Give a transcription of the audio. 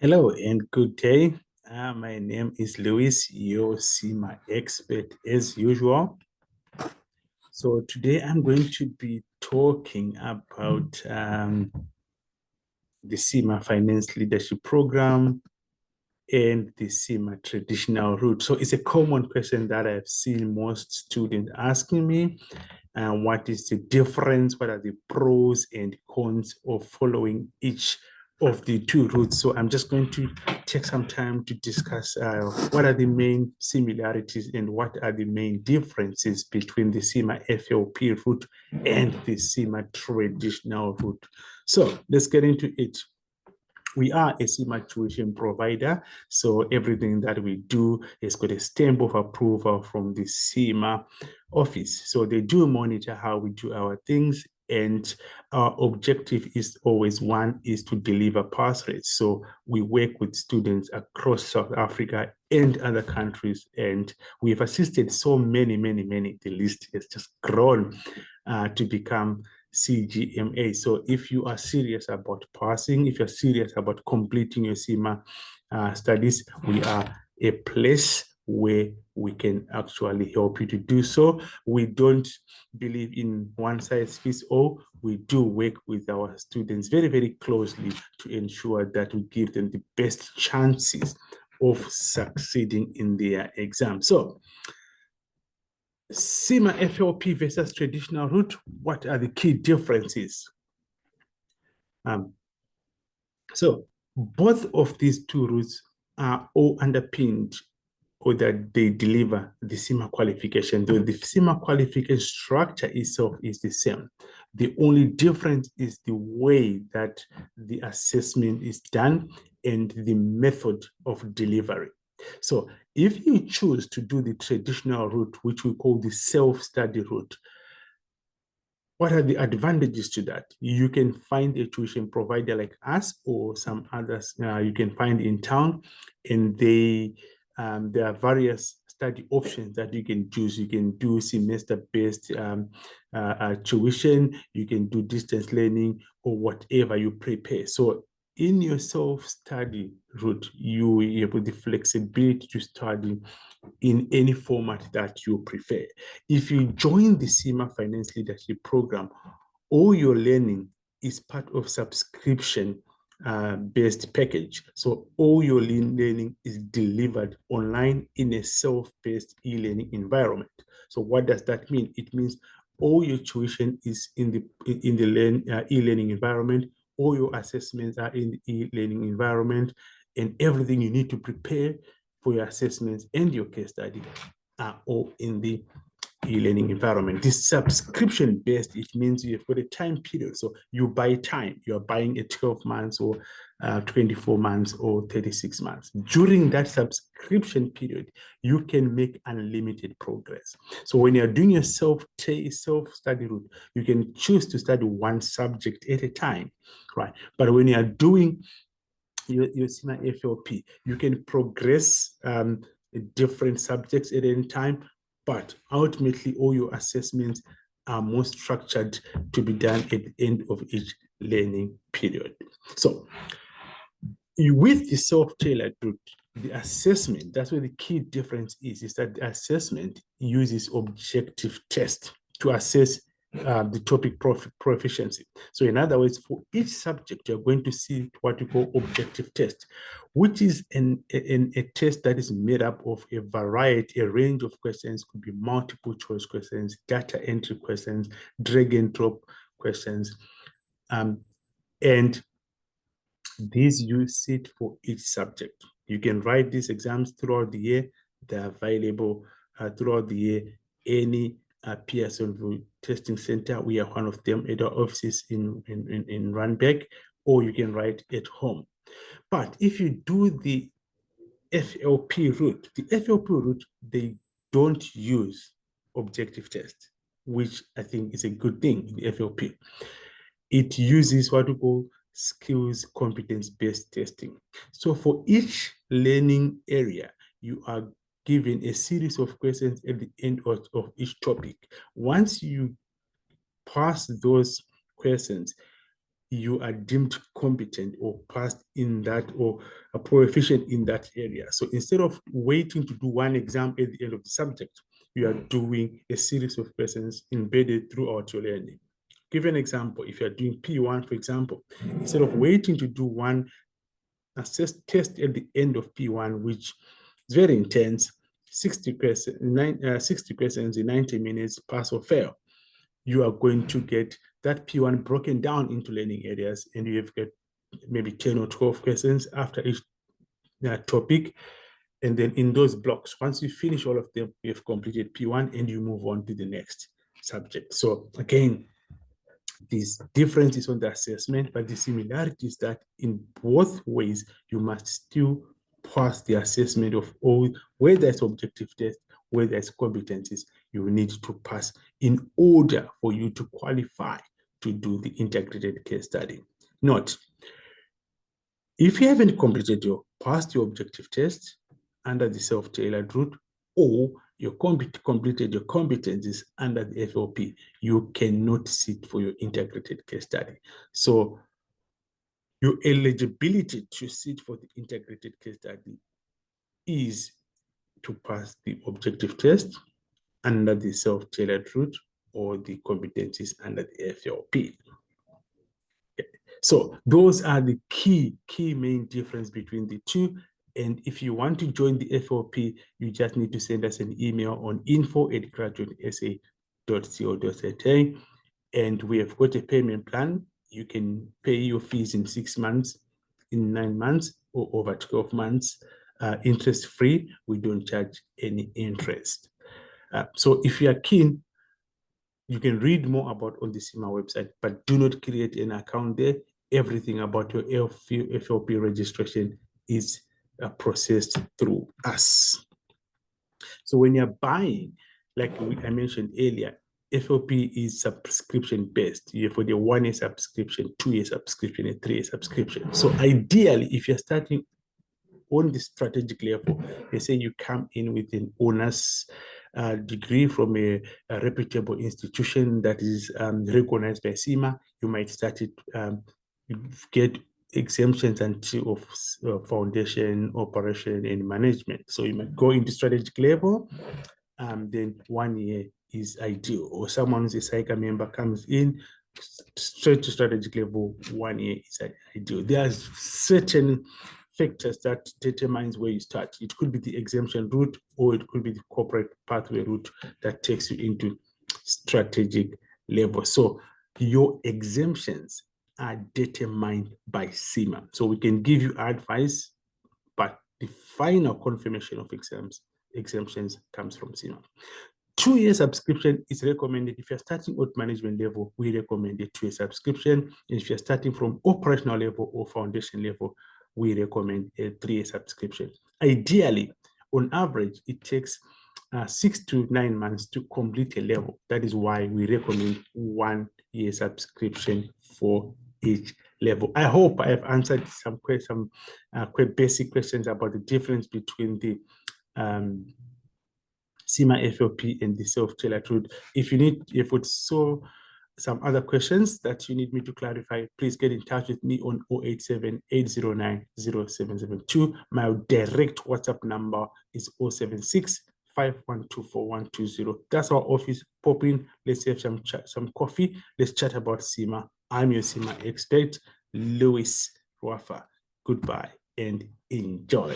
Hello and good day. My name is Louis, your CIMA expert as usual. So today I'm going to be talking about the CIMA Finance Leadership Program and the CIMA traditional route. So it's a common question that I've seen most students asking me. What is the difference? What are the pros and cons of following each of the two routes? So I'm just going to take some time to discuss what are the main similarities and what are the main differences between the CIMA FLP route and the CIMA traditional route. So let's get into it. We are a CIMA tuition provider, so everything that we do has got a stamp of approval from the CIMA office. So they do monitor how we do our things, and our objective is always one is to deliver pass rates. So we work with students across South Africa and other countries, and we've assisted so many. The list has just grown to become CGMA. So if you are serious about passing, if you're serious about completing your CIMA studies, we are a place where we can actually help you to do so. We don't believe in one size fits all. We do work with our students very closely to ensure that we give them the best chances of succeeding in their exam. So CIMA FLP versus traditional route, what are the key differences? So both of these two routes are all underpinned or that they deliver the CIMA qualification, though the CIMA qualification structure itself is the same. The only difference is the way that the assessment is done and the method of delivery. So if you choose to do the traditional route, which we call the self-study route, what are the advantages to that? You can find a tuition provider like us or some others you can find in town, and there are various study options that you can choose. You can do semester-based tuition, you can do distance learning, or whatever you prepare. So in your self-study route, you have the flexibility to study in any format that you prefer. If you join the CIMA Finance Leadership Program, all your learning is part of subscription based package. So all your learning is delivered online in a self-paced e-learning environment. So what does that mean? It means all your tuition is in the e-learning environment. All your assessments are in the e-learning environment, and everything you need to prepare for your assessments and your case study are all in the e-learning environment. This subscription-based, it means you've got a time period. So you buy time. You're buying a 12 months or 24 months or 36 months. During that subscription period, you can make unlimited progress. So when you're doing your self-study route, you can choose to study one subject at a time, right? But when you're doing your CIMA FLP, you can progress different subjects at any time, but ultimately all your assessments are more structured to be done at the end of each learning period. So with the self-tailored route, the assessment, that's where the key difference is that the assessment uses objective tests to assess the topic proficiency. So in other words, for each subject, you're going to see what we call objective test, which is a test that is made up of a variety, a range of questions. Could be multiple choice questions, data entry questions, drag and drop questions. And these you sit for each subject. You can write these exams throughout the year. They're available throughout the year. Any Pearson testing center, we are one of them at our offices in Randburg, or you can write at home. But if you do the FLP route, they don't use objective tests, which I think is a good thing in the FLP. It uses what we call skills competence-based testing. So for each learning area, you are given a series of questions at the end of each topic. Once you pass those questions, you are deemed competent or passed in that, or a proficient in that area. So instead of waiting to do one exam at the end of the subject, you are doing a series of lessons embedded throughout your learning. Give an example. If you're doing P1, for example, instead of waiting to do one test at the end of P1, which is very intense, 60 questions in 90 minutes, pass or fail, you are going to get that P1 broken down into learning areas, and you have got maybe 10 or 12 questions after each topic. And then in those blocks, once you finish all of them, you have completed P1 and you move on to the next subject. So again, this difference is on the assessment, but the similarity is that in both ways, you must still pass the assessment of all, whether it's objective test, whether it's competencies, you need to pass in order for you to qualify to do the integrated case study. Note, if you haven't completed your passed your objective test under the self-tailored route, or you completed your competencies under the FLP, you cannot sit for your integrated case study. So your eligibility to sit for the integrated case study is to pass the objective test under the self-tailored route or the competencies under the FLP. Okay. So those are the key main difference between the two. And if you want to join the FLP, you just need to send us an email on info@graduatesa.co.za. And we have got a payment plan. You can pay your fees in 6 months, in 9 months, or over 12 months, interest-free. We don't charge any interest. So if you are keen, you can read more about on the CIMA website, but do not create an account there. Everything about your FLP registration is processed through us. So when you're buying, like I mentioned earlier, FLP is subscription-based. You have for the 1-year subscription, 2-year subscription, and 3-year subscription. So ideally, if you're starting on the strategic level, they say you come in with an honors degree from a reputable institution that is recognized by CIMA, you might start it, get exemptions until of foundation, operation, and management. So you might go into strategic level, then 1 year is ideal. Or someone who's a CIMA member comes in straight to strategic level, 1 year is ideal. There are certain factors that determines where you start. It could be the exemption route, or it could be the corporate pathway route that takes you into strategic level. So your exemptions are determined by CIMA. So we can give you advice, but the final confirmation of exemptions comes from CIMA. 2-year subscription is recommended. If you're starting at management level, we recommend a 2-year subscription. And if you're starting from operational level or foundation level, we recommend a 3-year subscription. Ideally, on average, it takes 6 to 9 months to complete a level. That is why we recommend 1-year subscription for each level. I hope I have answered some quite basic questions about the difference between the CIMA FLP and the self-tailored route. If it's so some other questions that you need me to clarify, please get in touch with me on 087-809-0772. My direct WhatsApp number is 076-5124120. That's our office. Pop in, let's have some coffee. Let's chat about CIMA. I'm your CIMA expert, Louis Wafa. Goodbye and enjoy.